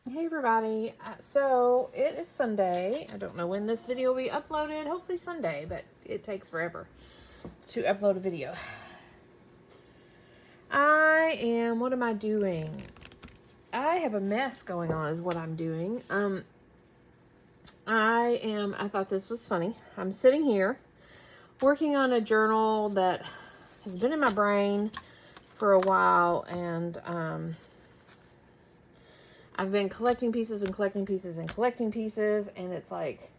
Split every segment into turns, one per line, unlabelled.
Hey everybody, so it is Sunday. I don't know when this video will be uploaded, hopefully Sunday, but it takes forever to upload a video. What am I doing? I have a mess going on is what I'm doing. I thought this was funny. I'm sitting here working on a journal that has been in my brain for a while, and I've been collecting pieces and collecting pieces and collecting pieces, and it's like,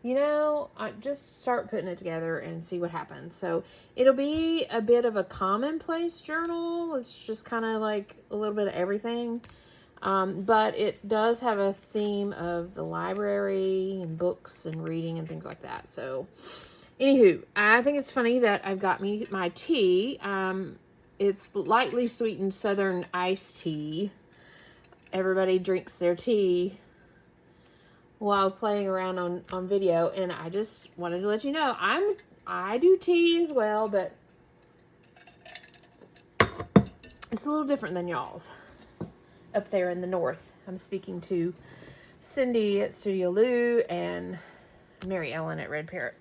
I just start putting it together and see what happens. So it'll be a bit of a commonplace journal. It's just kind of like a little bit of everything. But it does have a theme of the library and books and reading and things like that. So anywho, I think it's funny that I've got me my tea. It's lightly sweetened Southern iced tea. Everybody drinks their tea while playing around on video, and I just wanted to let you know I do tea as well, but it's a little different than y'all's up there in the north. I'm speaking to Cindy at Studio Lou and Mary Ellen at Red Parrot.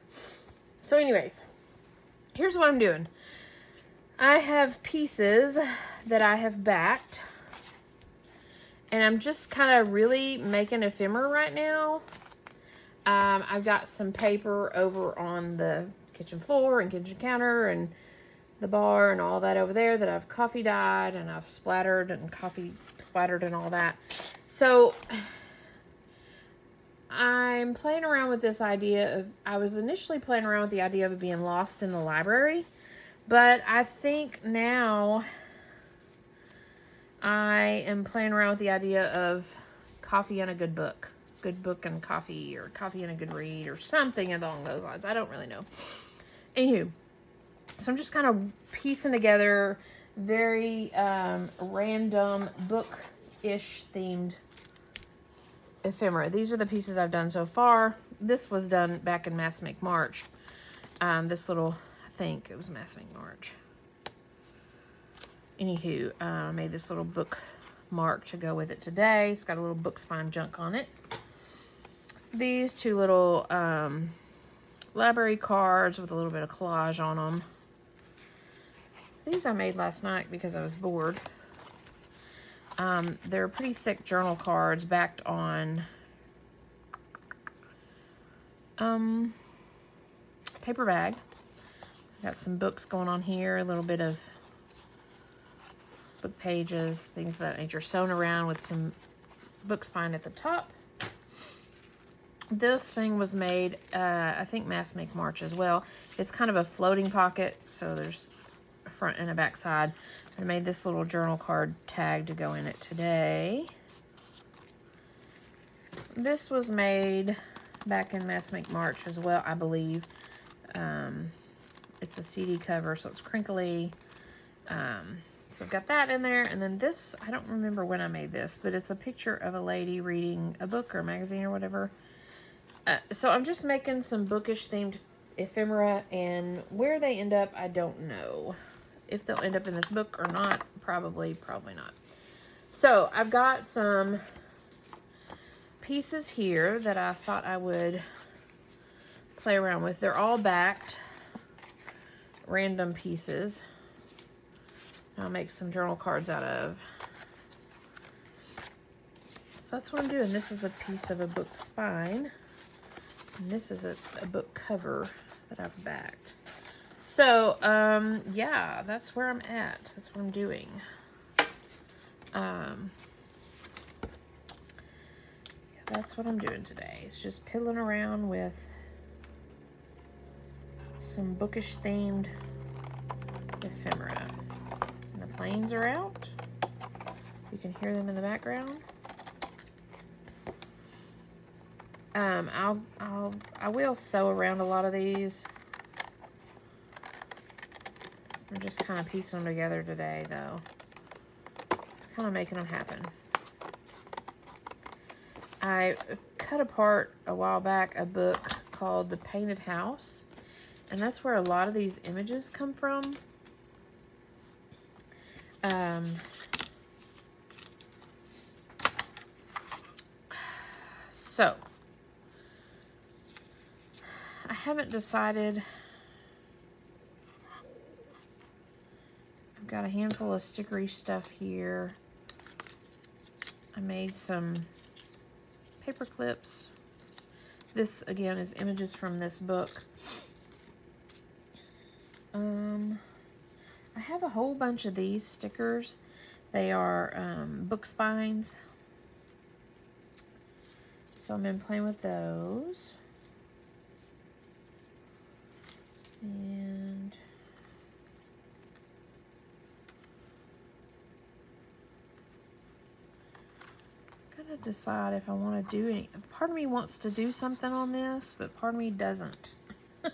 So anyways, here's what I'm doing. I have pieces that I have backed, and I'm just kind of really making ephemera right now. I've got some paper over on the kitchen floor and kitchen counter and the bar and all that over there that I've coffee dyed and I've splattered and coffee splattered and all that. So I'm playing around with this idea of, I was initially playing around with the idea of it being lost in the library, but I think now I am playing around with the idea of coffee and a good book and coffee, or coffee and a good read, or something along those lines. I don't really know. Anywho, so I'm just kind of piecing together very random book-ish themed ephemera. These are the pieces I've done so far. This was done back in Mass Make March. This little, I think it was Mass Make March. Anywho, I made this little bookmark to go with it today. It's got a little book spine junk on it. These two little library cards with a little bit of collage on them. These I made last night because I was bored. They're pretty thick journal cards backed on paper bag. Got some books going on here, a little bit of book pages, things of that nature, sewn around with some book spine at the top. This thing was made, I think Mass Make March as well. It's kind of a floating pocket, so there's a front and a back side. I made this little journal card tag to go in it today. This was made back in Mass Make March as well, I believe. It's a CD cover, so it's crinkly. So I've got that in there, and then this, I don't remember when I made this, but it's a picture of a lady reading a book or a magazine or whatever. So I'm just making some bookish themed ephemera, and where they end up, I don't know. If they'll end up in this book or not, probably not. So I've got some pieces here that I thought I would play around with. They're all backed, random pieces. I'll make some journal cards out of. So that's what I'm doing. This is a piece of a book spine. And this is a book cover that I've backed. So, yeah, that's where I'm at. That's what I'm doing. That's what I'm doing today. It's just piddling around with some bookish themed ephemera. And the planes are out. You can hear them in the background. I will sew around a lot of these. I'm just kind of piecing them together today, though. Kind of making them happen. I cut apart a while back a book called The Painted House, and that's where a lot of these images come from. So, I haven't decided. I've got a handful of stickery stuff here. I made some paper clips. This, again, is images from this book. I have a whole bunch of these stickers. They are book spines. So I've been playing with those. And gotta decide if I want to do any. Part of me wants to do something on this, but part of me doesn't. If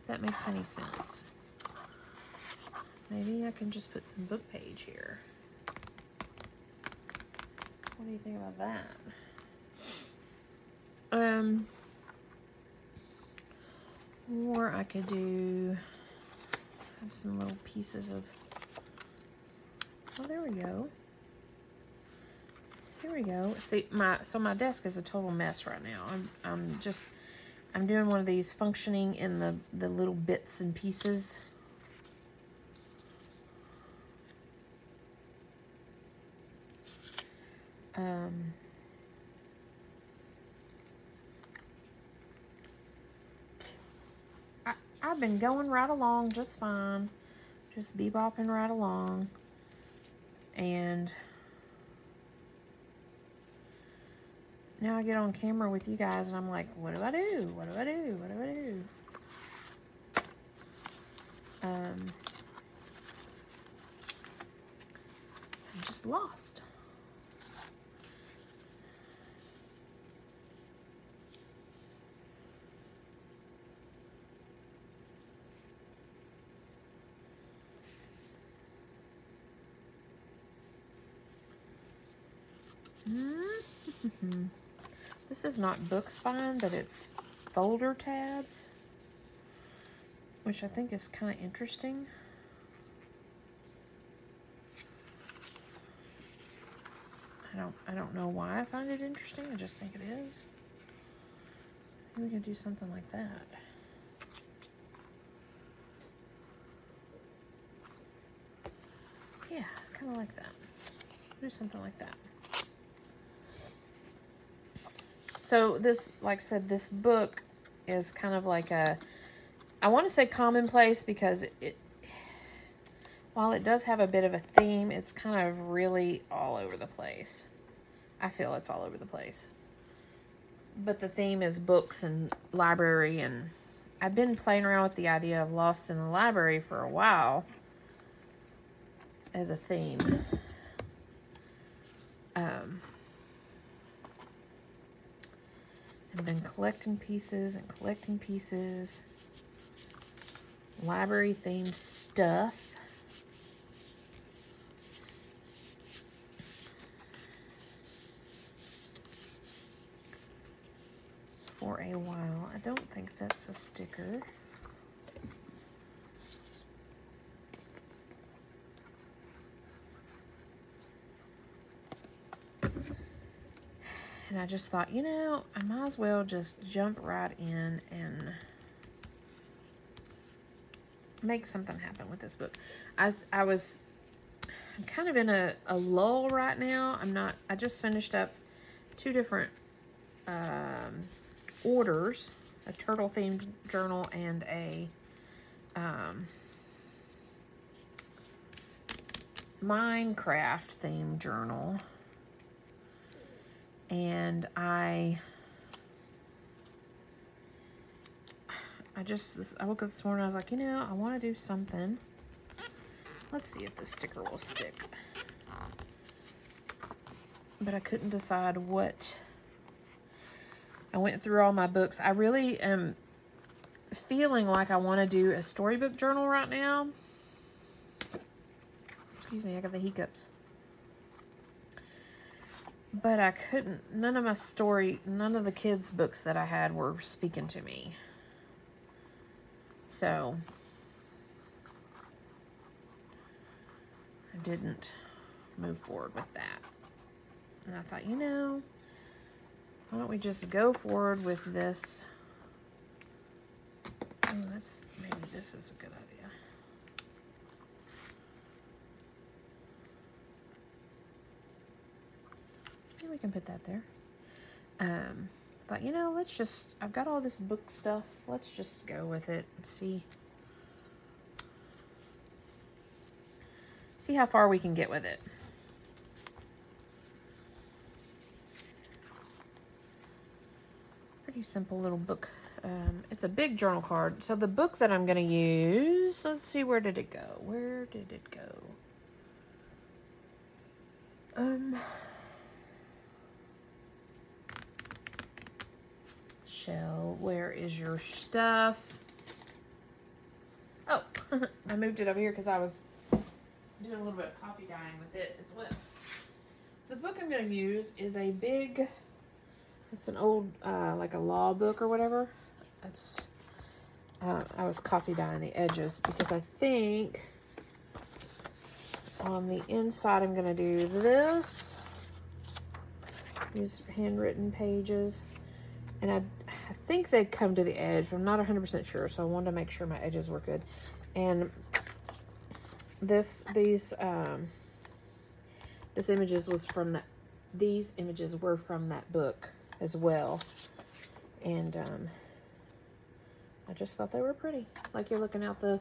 that makes any sense. Maybe I can just put some book page here. What do you think about that? Or I could have some little pieces of, oh, there we go. Here we go. See, my desk is a total mess right now. I'm doing one of these functioning in the little bits and pieces. I've been going right along just fine. Just bebopping right along. And now I get on camera with you guys and I'm like, what do I do? What do I do? What do I do? I'm just lost. This is not book spine, but it's folder tabs, which I think is kind of interesting. I don't know why I find it interesting. I just think it is. Maybe we can do something like that. Yeah, kind of like that. Do something like that. So this, like I said, this book is kind of like a, I want to say commonplace because while it does have a bit of a theme, it's kind of really all over the place. I feel it's all over the place. But the theme is books and library, and I've been playing around with the idea of Lost in the Library for a while as a theme. I've been collecting pieces and collecting pieces. Library themed stuff. For a while. I don't think that's a sticker. And I just thought, you know, I might as well just jump right in and make something happen with this book. I'm kind of in a lull right now. I just finished up 2 different orders, a turtle themed journal and a Minecraft themed journal. And I woke up this morning, I was like, you know, I want to do something. Let's see if the sticker will stick. But I couldn't decide what. I went through all my books. I really am feeling like I want to do a storybook journal right now. Excuse me, I got the hiccups. But I couldn't, none of the kids' books that I had were speaking to me. So, I didn't move forward with that. And I thought, you know, why don't we just go forward with this? Oh, maybe this is a good idea. Yeah, we can put that there. Thought, you know, I've got all this book stuff. Let's just go with it and see how far we can get with it. Pretty simple little book. It's a big journal card. So the book that I'm going to use, let's see, where did it go? Where did it go? Shell, where is your stuff? Oh, I moved it over here because I was doing a little bit of coffee dyeing with it as well. The book I'm going to use is it's an old, like a law book or whatever. I was coffee dyeing the edges because I think on the inside I'm going to do these handwritten pages. And I think they come to the edge, but I'm not 100% sure, so I wanted to make sure my edges were good. And these images were from that book as well. And I just thought they were pretty, like you're looking out the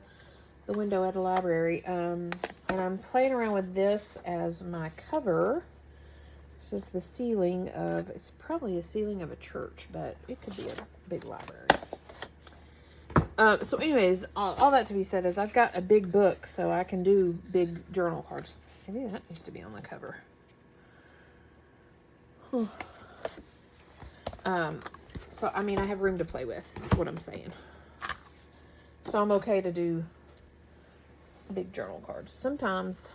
window at a library. And I'm playing around with this as my cover. This is the ceiling of, it's probably a ceiling of a church, but it could be a big library. So anyways, all that to be said is I've got a big book, so I can do big journal cards. Maybe that needs to be on the cover. So, I mean, I have room to play with, is what I'm saying. So I'm okay to do big journal cards. Sometimes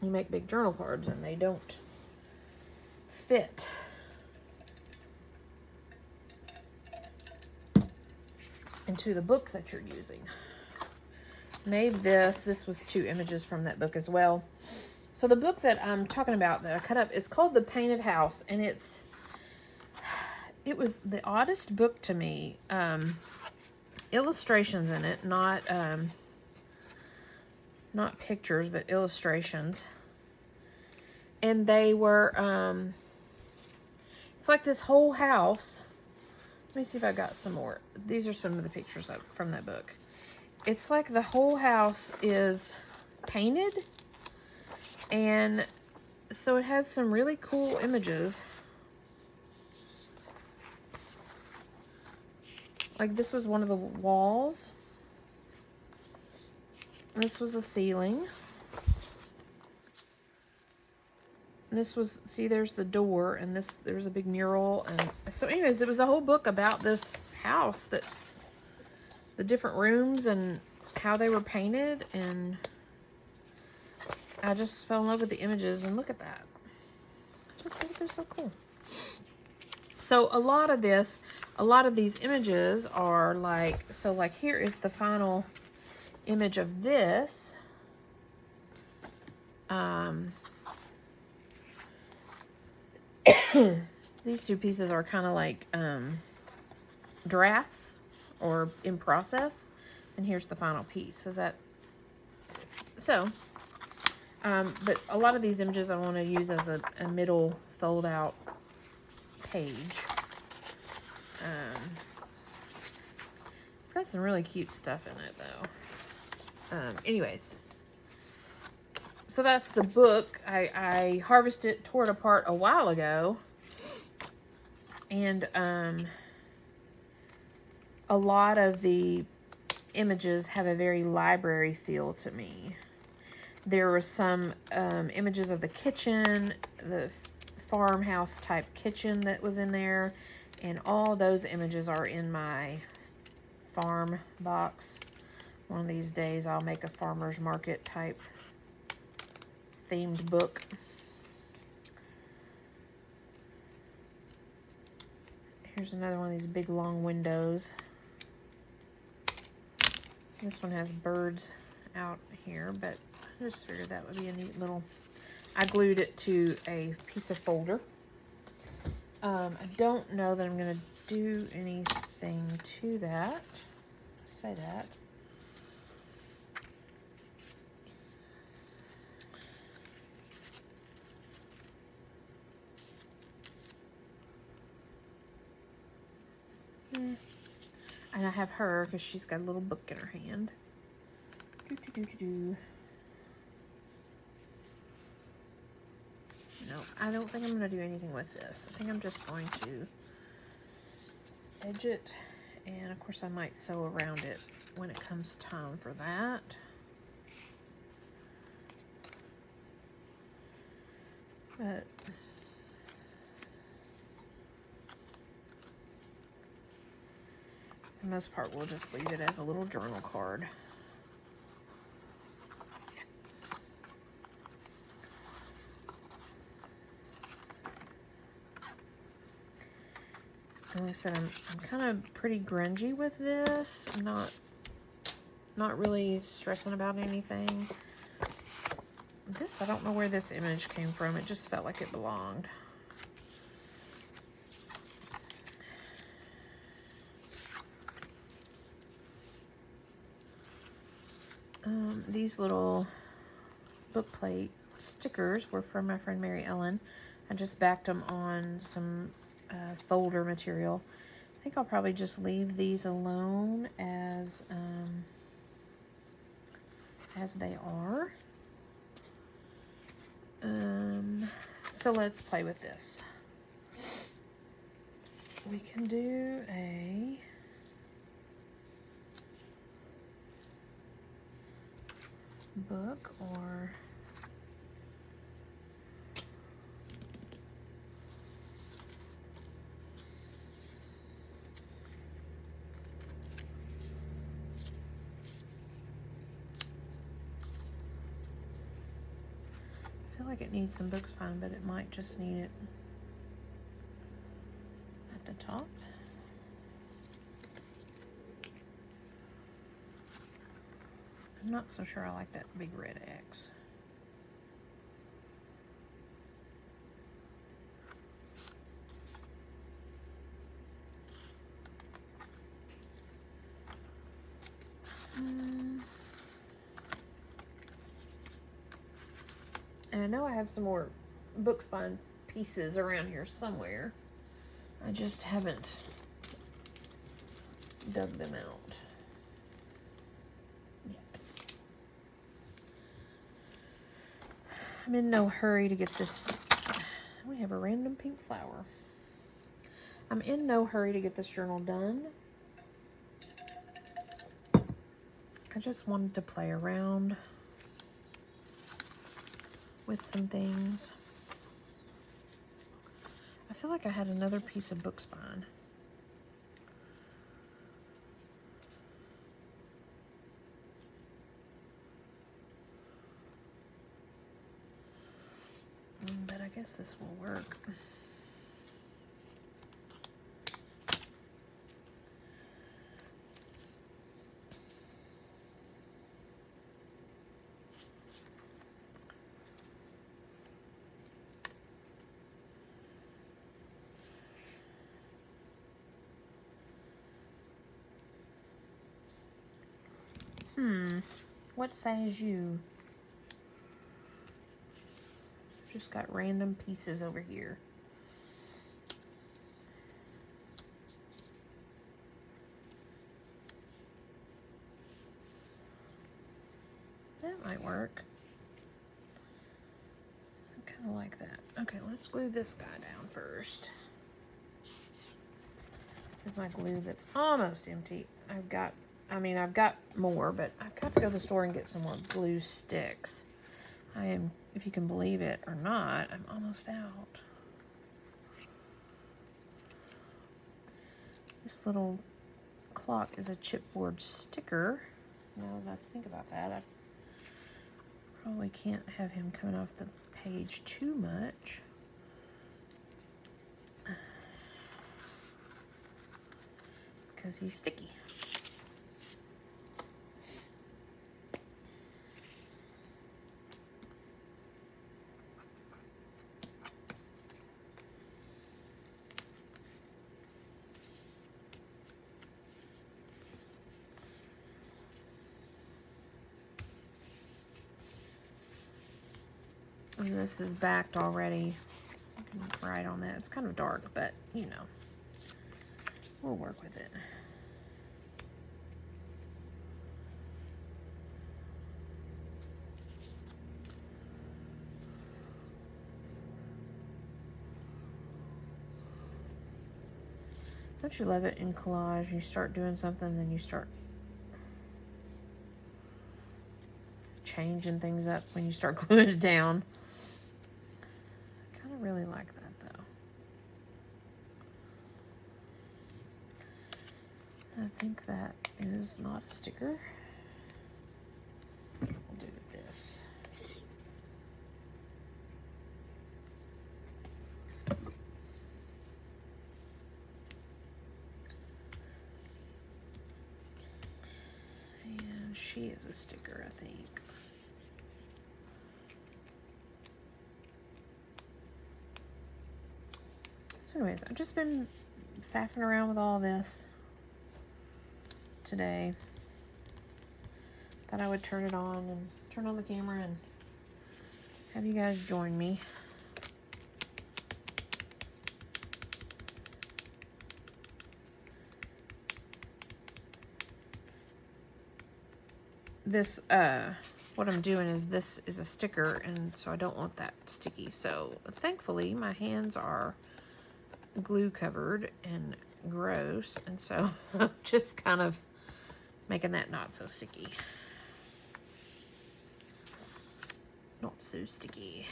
you make big journal cards and they don't fit into the book that you're using. Made this was 2 images from that book as well. So the book that I'm talking about that I cut up, it's called The Painted House, and it was the oddest book to me. Illustrations in it, not pictures, but illustrations. And they were it's like this whole house. Let me see if I got some more. These are some of the pictures from that book. It's like the whole house is painted. And so it has some really cool images. Like this was one of the walls. This was the ceiling. This was, see, there's the door, and there's a big mural. And so anyways, it was a whole book about this house, the different rooms and how they were painted. And I just fell in love with the images, and look at that. I just think they're so cool. So a lot of these images are like, so like here is the final image of this. These 2 pieces are kind of like drafts or in process. And here's the final piece. Is that so? But a lot of these images I want to use as a middle fold out page. It's got some really cute stuff in it though. Anyways. So that's the book. I harvested, tore it apart a while ago. And a lot of the images have a very library feel to me. There were some images of the kitchen, the farmhouse type kitchen that was in there. And all those images are in my farm box. One of these days I'll make a farmer's market type themed book. Here's another one of these big long windows. This one has birds out here, but I just figured that would be a neat little I glued it to a piece of folder. I don't know that I'm going to do anything to that. Say that. And I have her because she's got a little book in her hand. No, I don't think I'm going to do anything with this. I think I'm just going to edge it, and of course I might sew around it when it comes time for that. But for the most part, we'll just leave it as a little journal card. And like I said, I'm kind of pretty grungy with this. I'm not really stressing about anything. This, I don't know where this image came from. It just felt like it belonged. These little book plate stickers were from my friend Mary Ellen. I just backed them on some folder material. I think I'll probably just leave these alone as they are. So let's play with this. We can do a book, or I feel like it needs some book spine, but it might just need it at the top. I'm not so sure I like that big red X. And I know I have some more book spine pieces around here somewhere. I just haven't dug them out yet. I'm in no hurry to get this. We have a random pink flower. I'm in no hurry to get this journal done. I just wanted to play around with some things. I feel like I had another piece of book spine. But I guess this will work. What size you? Just got random pieces over here. That might work. I kind of like that. Okay, let's glue this guy down first. With my glue that's almost empty. I've got more, but I've got to go to the store and get some more glue sticks. I am, if you can believe it or not, I'm almost out. This little clock is a chipboard sticker. Now that I think about that, I probably can't have him coming off the page too much. Because he's sticky. And this is backed already. I can write on that. It's kind of dark, but you know, we'll work with it. Don't you love it in collage? You start doing something, then you start changing things up when you start gluing it down. I kind of really like that though. I think that is not a sticker. We'll do this. And she is a sticker, I think. So anyways, I've just been faffing around with all this today. Thought I would turn it on and turn on the camera and have you guys join me. This, what I'm doing is this is a sticker, and so I don't want that sticky. So thankfully my hands are glue covered and gross, and so I'm just kind of making that not so sticky. Not so sticky.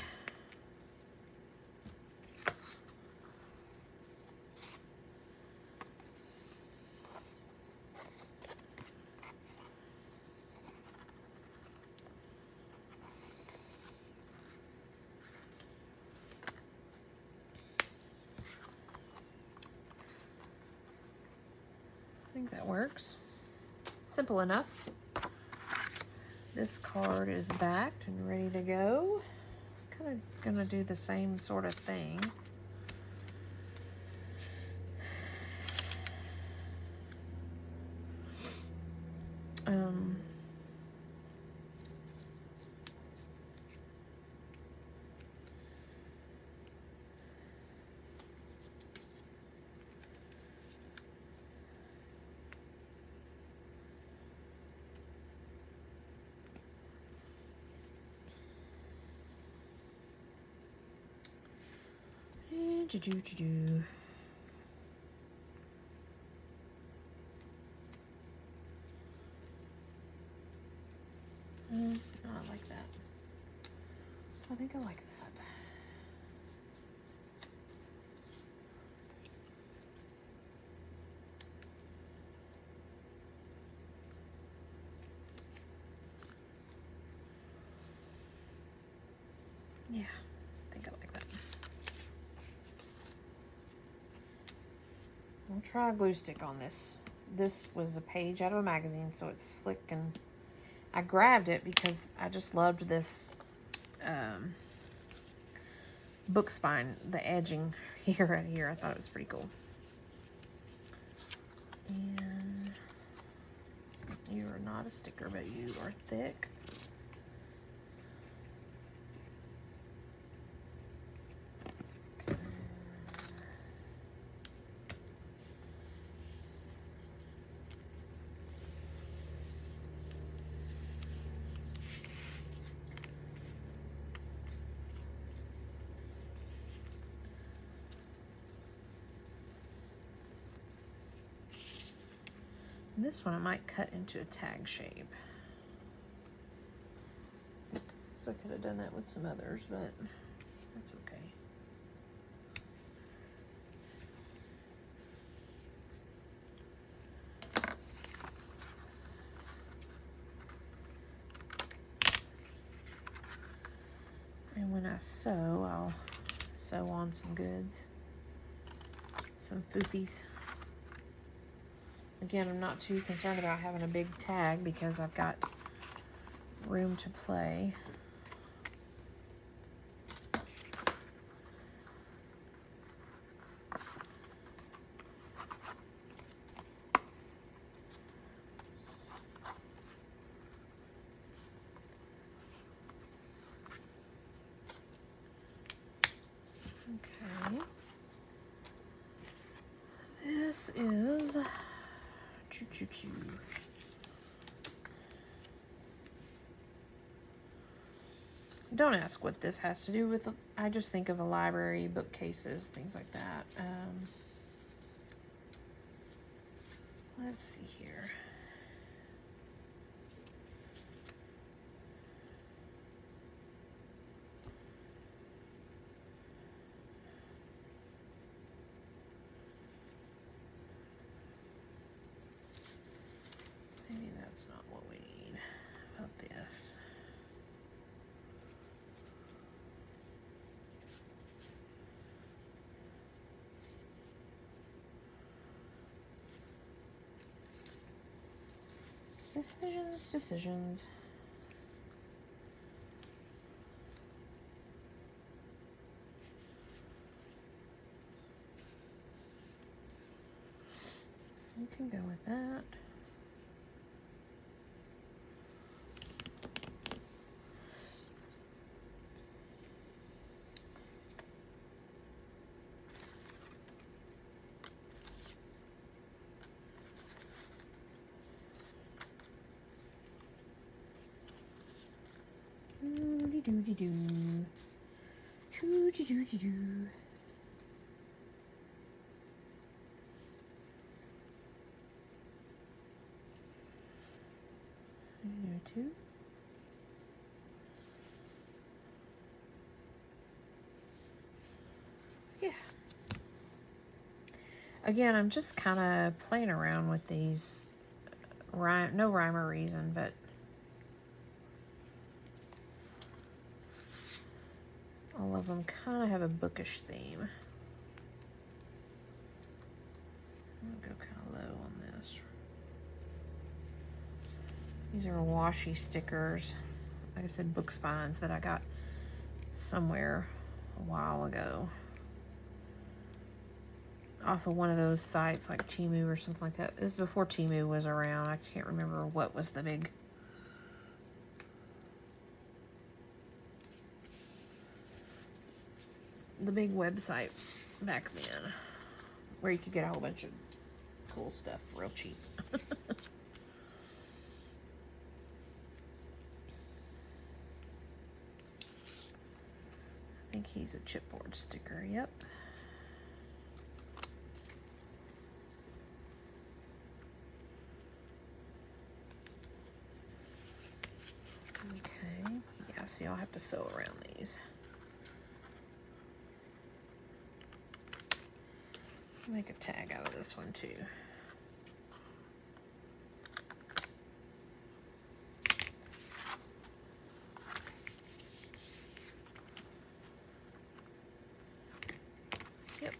I think that works. Simple enough. This card is backed and ready to go. Kind of gonna do the same sort of thing. I like that. I think I like that. Yeah, I think I like that. I'll try a glue stick on this. This was a page out of a magazine, so it's slick, and I grabbed it because I just loved this book spine, the edging here right here. I thought it was pretty cool. And you are not a sticker, but you are thick. This one I might cut into a tag shape. So I could have done that with some others, but that's okay. And when I sew, I'll sew on some goods, some foofies. Again, I'm not too concerned about having a big tag because I've got room to play. Okay. This is choo choo choo. Don't ask what this has to do with. I just think of a library, bookcases, things like that. Let's see here. Maybe that's not what we need. How about this? Decisions. You can go with that. Doody-doody-doo. Doody-doody-doo. Two. Yeah. Again, I'm just kind of playing around with these. No rhyme or reason, but all of them kind of have a bookish theme. I'm going to go kind of low on this. These are washi stickers. Like I said, book spines that I got somewhere a while ago. Off of one of those sites like Temu or something like that. This is before Temu was around. I can't remember what was the big website back then where you could get a whole bunch of cool stuff real cheap. I think he's a chipboard sticker. Yep. Okay. Yeah, see, I'll have to sew around these. Make a tag out of this one too. Yep.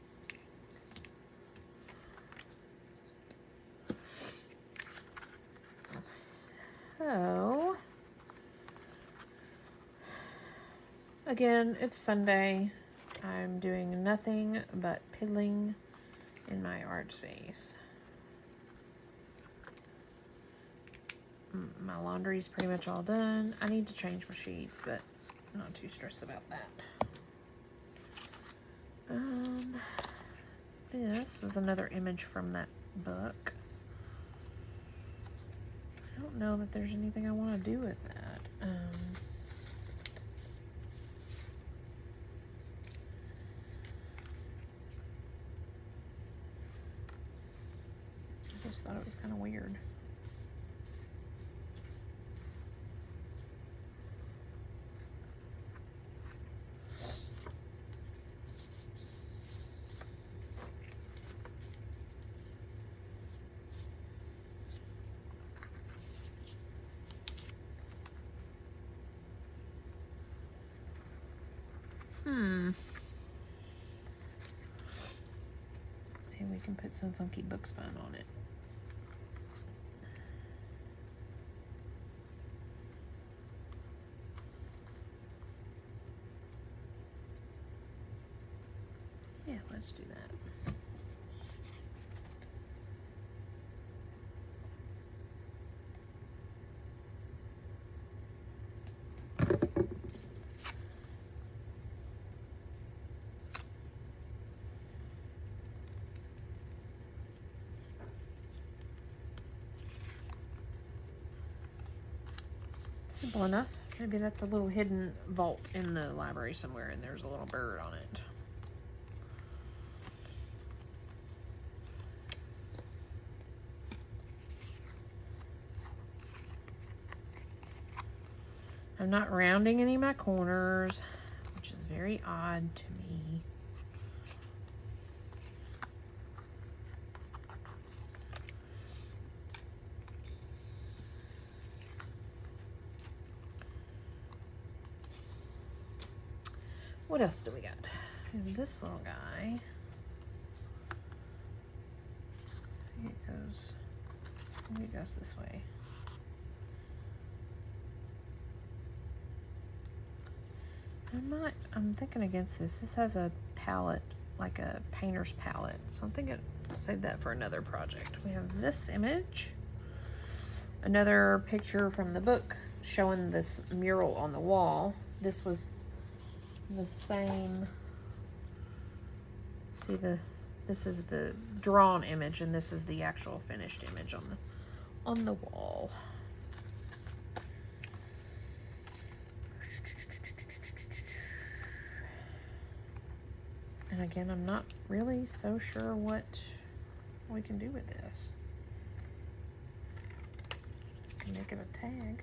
So, again, it's Sunday. I'm doing nothing but piddling in my art space. My laundry's pretty much all done. I need to change my sheets, but I'm not too stressed about that. This was another image from that book. I don't know that there's anything I want to do with that. I just thought it was kind of weird. Maybe we can put some funky book spine on it. Yeah, let's do that. Simple enough. Maybe that's a little hidden vault in the library somewhere and there's a little bird on it. I'm not rounding any of my corners, which is very odd to me. What else do we got? We have this little guy. It goes this way. I'm thinking against this. This has a palette, like a painter's palette. So I'm thinking I'll save that for another project. We have this image. Another picture from the book showing this mural on the wall. This was the same. See, this is the drawn image and this is the actual finished image on the wall. And again, I'm not really so sure what we can do with this. Can make it a tag.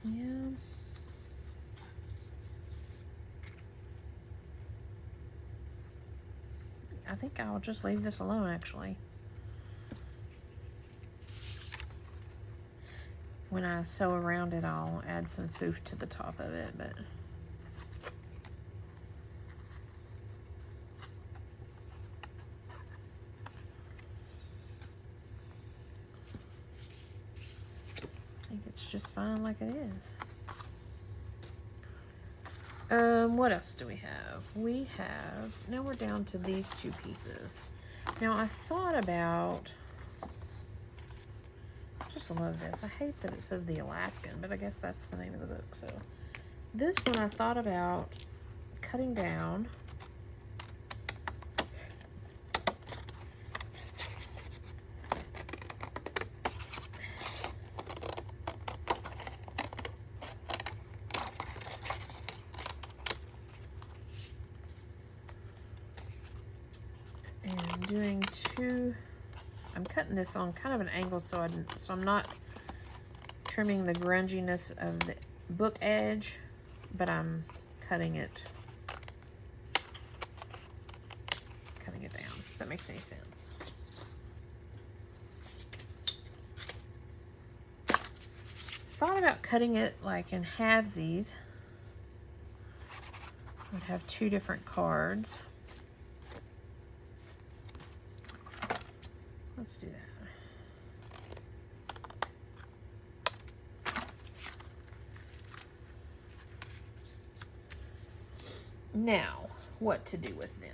Yeah. I think I'll just leave this alone, actually. When I sew around it, I'll add some foof to the top of it, but I think it's just fine like it is. What else do we have? Now we're down to these two pieces. Now I thought about, I just love this. I hate that it says the Alaskan, but I guess that's the name of the book. So this one I thought about cutting down. And doing two, I'm cutting this on kind of an angle so I'm not trimming the grunginess of the book edge, but I'm cutting it down, if that makes any sense. Thought about cutting it like in halvesies. I'd have two different cards. Let's do that. Now, what to do with them?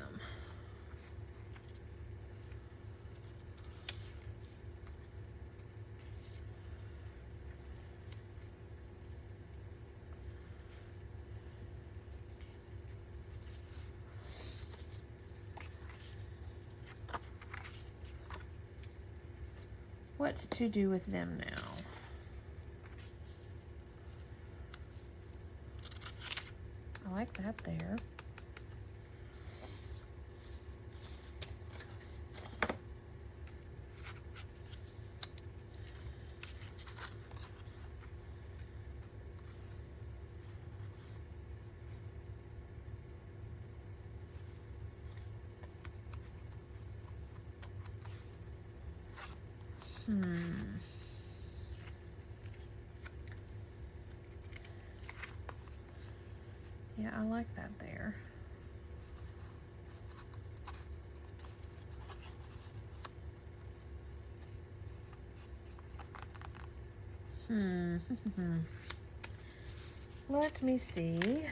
What to do with them now? I like that there. Yeah, I like that there. Let me see.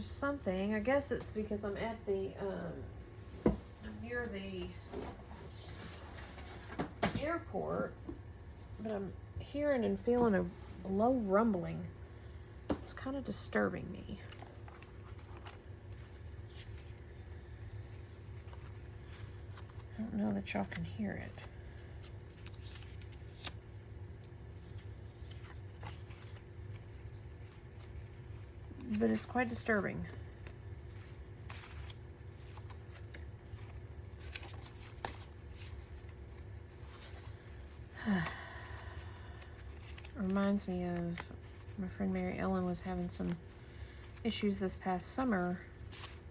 there's something. I guess it's because I'm at the, near the airport, but I'm hearing and feeling a low rumbling. It's kind of disturbing me. I don't know that y'all can hear it. But it's quite disturbing. Reminds me of my friend Mary Ellen was having some issues this past summer.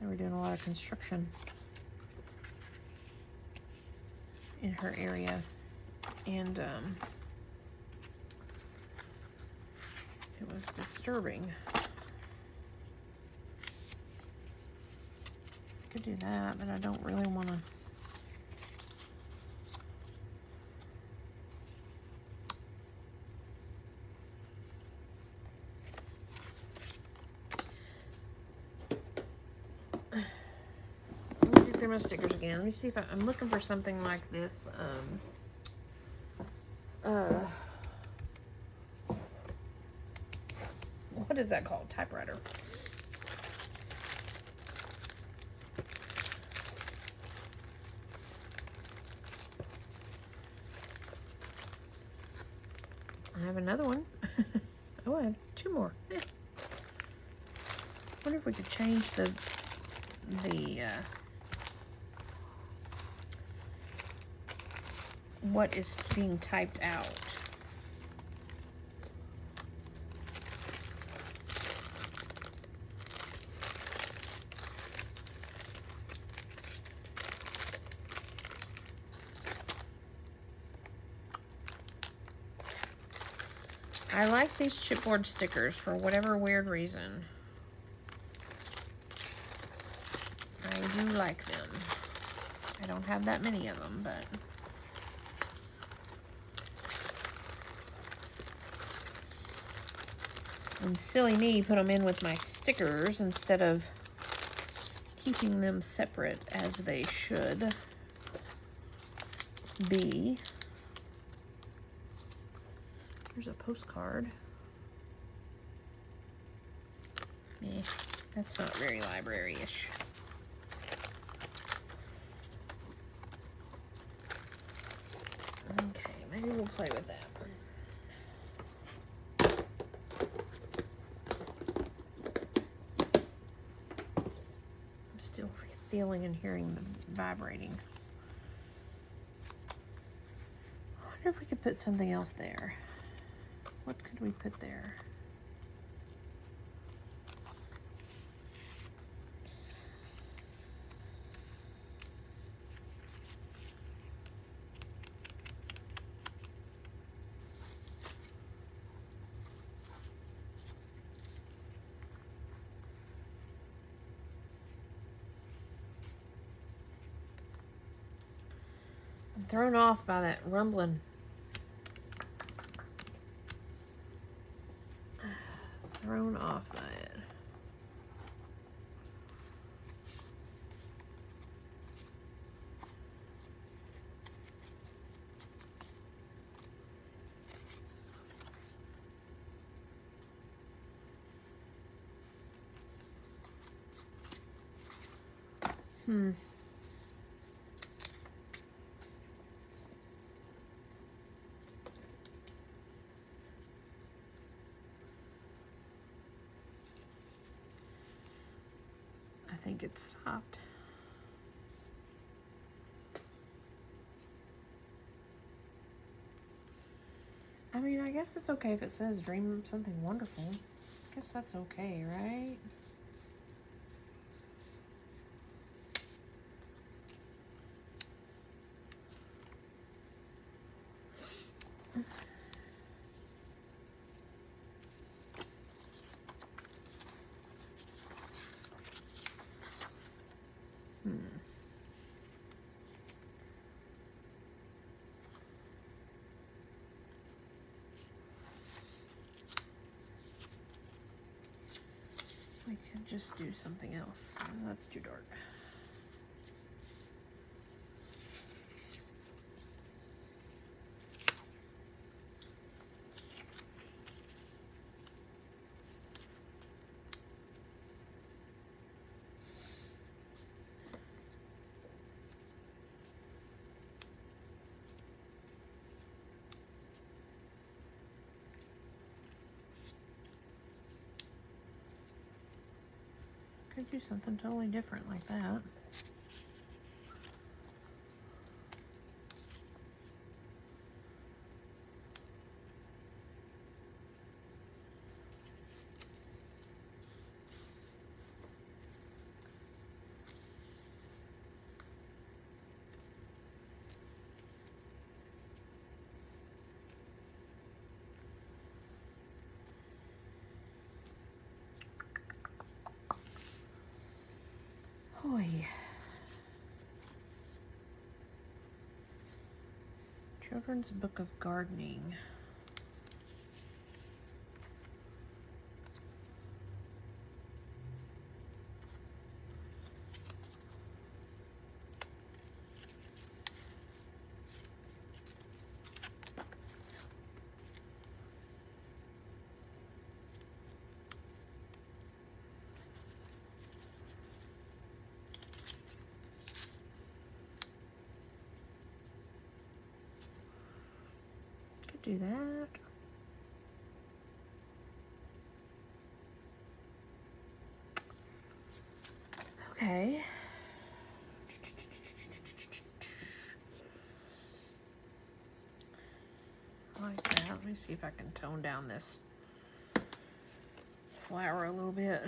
They were doing a lot of construction in her area, and it was disturbing. I could do that, but I don't really want to. Let me do thermo stickers again. Let me see if I'm looking for something like this. What is that called? Typewriter. I have another one. Oh, I have two more. I wonder if we could change the what is being typed out. I like these chipboard stickers for whatever weird reason. I do like them. I don't have that many of them, but and silly me put them in with my stickers instead of keeping them separate as they should be. There's a postcard. That's not very library-ish. Okay, maybe we'll play with that. I'm still feeling and hearing the vibrating. I wonder if we could put something else there. What could we put there? I'm thrown off by that rumbling. Thrown off by it. I think it stopped. I mean, I guess it's okay if it says dream something wonderful. I guess that's okay, right? We Could just do something else. That's too dark. Could do something totally different like that. Oy. Children's Book of Gardening. Could do that. Okay. Like that. Let me see if I can tone down this flower a little bit.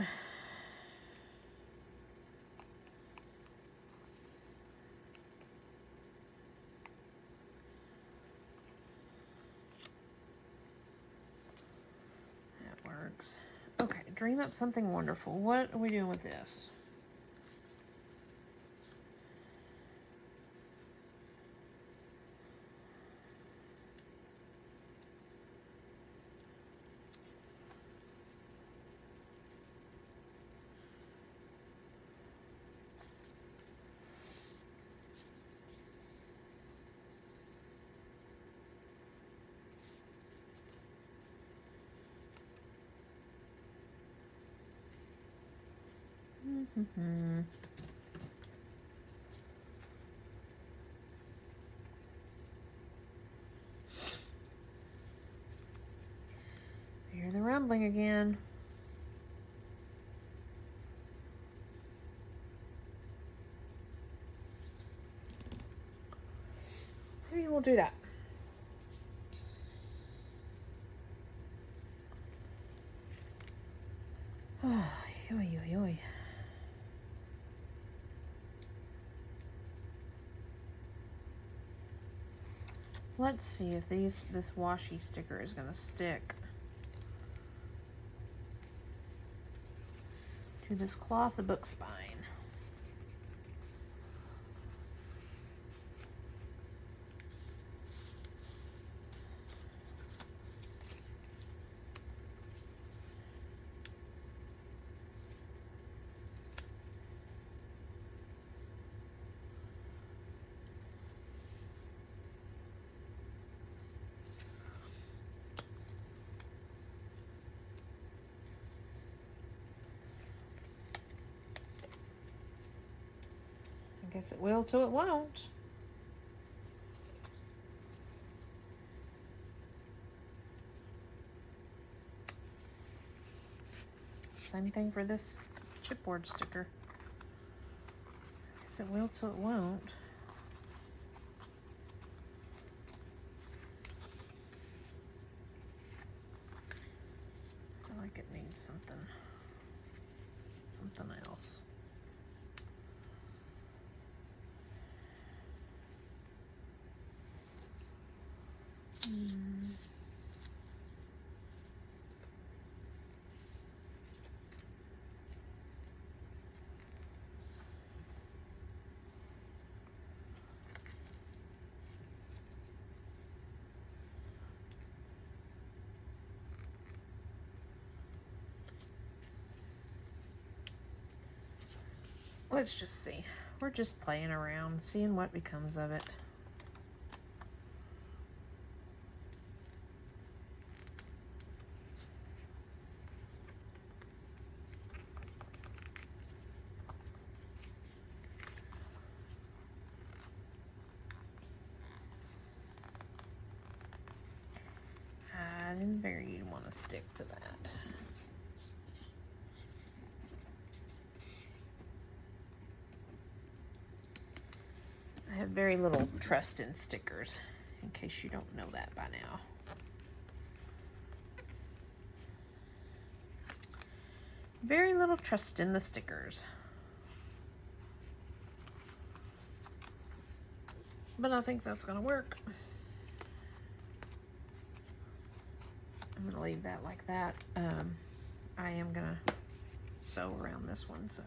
That works. Okay, dream up something wonderful. What are we doing with this? Hear the rumbling again. Maybe we'll do that. Oh, yoy, yoy, yoy. Let's see if this washi sticker is going to stick to this cloth book spine. I guess it will till it won't. Same thing for this chipboard sticker. I guess it will till it won't. I feel like it needs something else. let's just see. We're just playing around, seeing what becomes of it. I didn't very want to stick to that. I have very little trust in stickers, in case you don't know that by now. Very little trust in the stickers. But I think that's going to work. I'm going to leave that like that. I am going to sew around this one, so.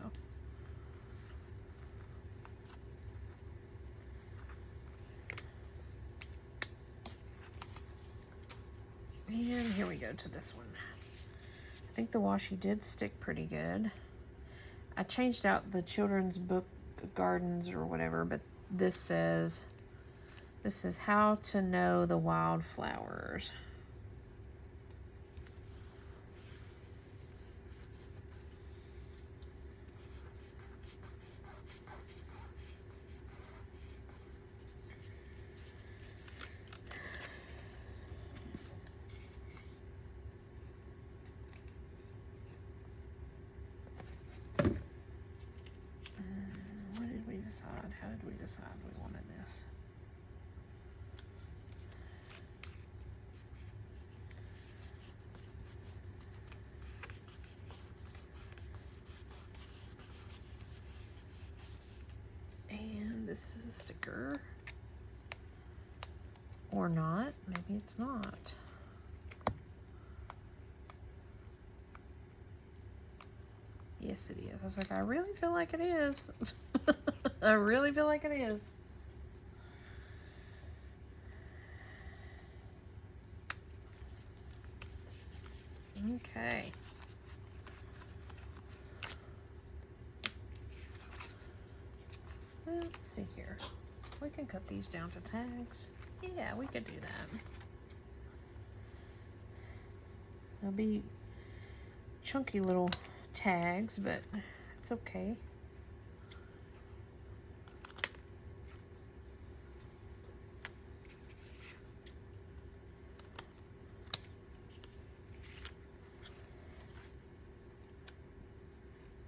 And here we go to this one. I think the washi did stick pretty good. I changed out the children's book gardens or whatever, but this is how to know the wildflowers. How did we decide we wanted this? And this is a sticker. Or not. Maybe it's not. Yes, it is. I was like, I really feel like it is. I really feel like it is. Okay. Let's see here. We can cut these down to tags. Yeah, we could do that. They'll be chunky little tags, but it's okay.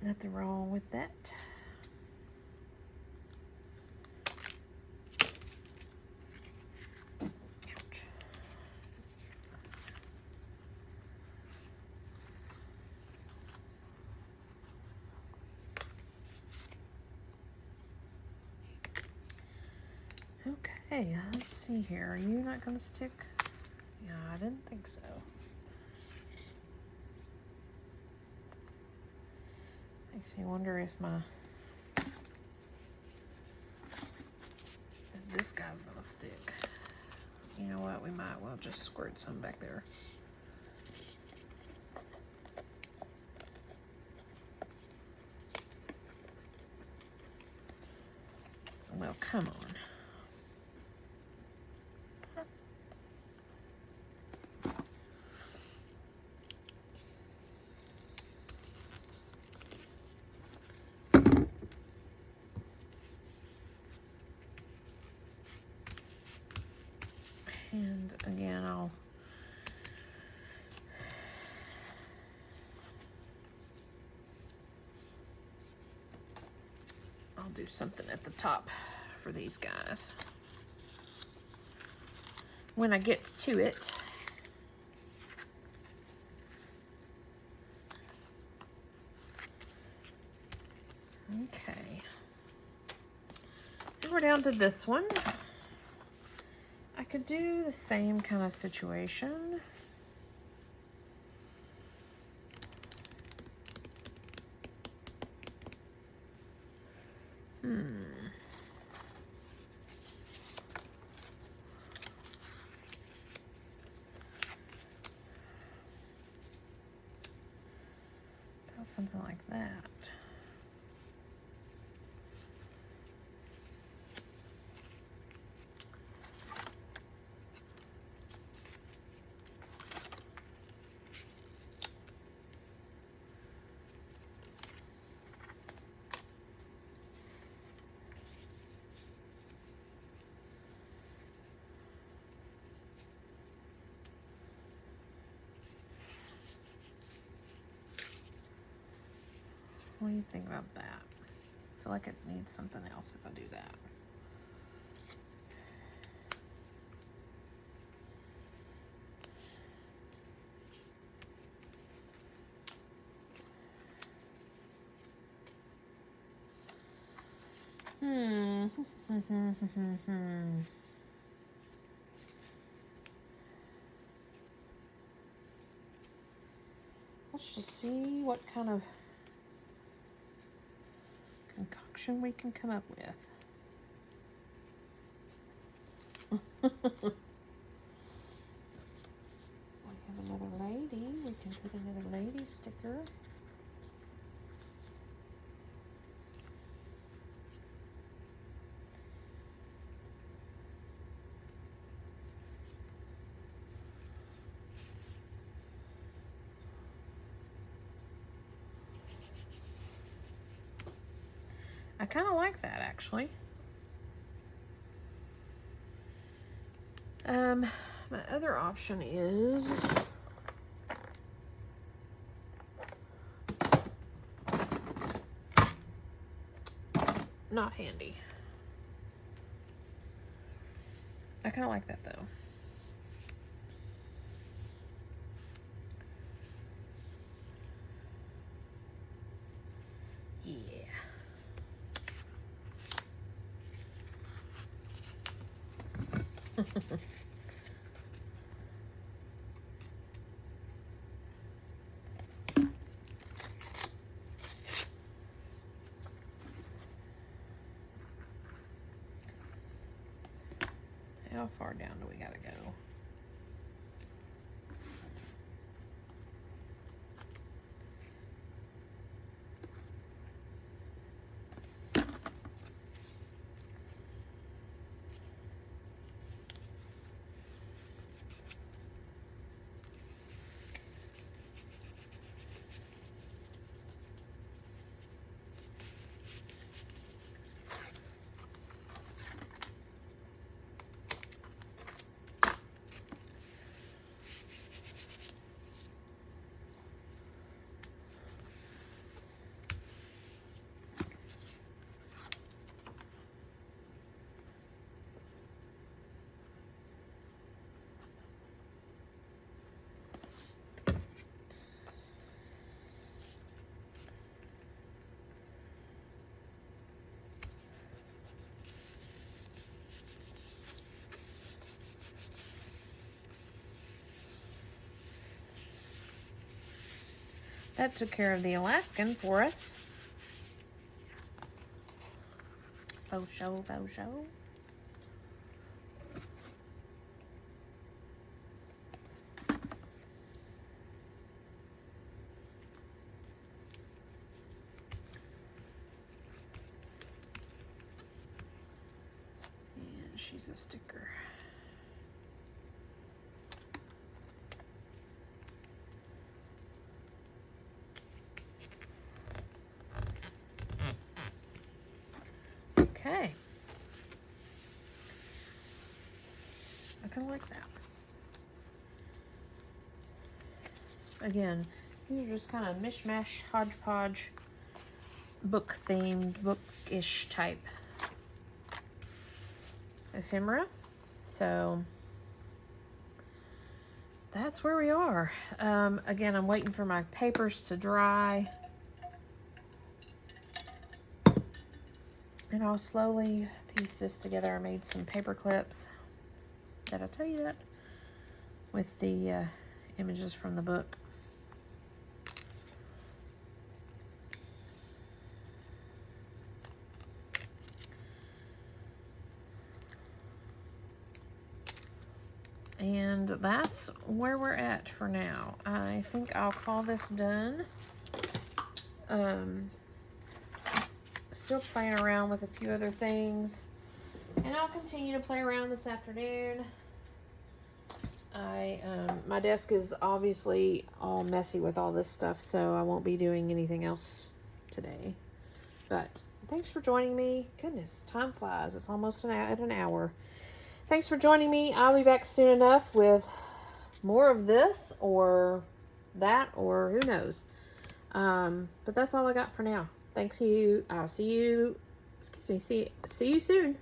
Nothing wrong with that. Ouch. Okay, let's see here. Are you not going to stick? Yeah, I didn't think so. Makes me wonder if this guy's gonna stick. You know what? We might well just squirt some back there. Well, come on. And again, I'll do something at the top for these guys when I get to it. Okay. And we're down to this one. I could do the same kind of situation. Something like that. What do you think about that? I feel like it needs something else if I do that. Let's just see what kind of concoction we can come up with. We have another lady. We can put another lady sticker. I kind of like that, actually. My other option is not handy. I kind of like that, though. How far down do we gotta go? That took care of the Alaskan for us. Faux show, faux show. And she's a sticker. Okay. I kind of like that. Again, these are just kind of mishmash, hodgepodge, book-themed, bookish type ephemera. So that's where we are. Again, I'm waiting for my papers to dry. And I'll slowly piece this together. I made some paper clips. Did I tell you that? With the images from the book. And that's where we're at for now. I think I'll call this done. Still playing around with a few other things. And I'll continue to play around this afternoon. My desk is obviously all messy with all this stuff, so I won't be doing anything else today. But thanks for joining me. Goodness, time flies. It's almost at an hour. Thanks for joining me. I'll be back soon enough with more of this or that, or who knows. But that's all I got for now. Thanks you. See you. Excuse me. See you soon.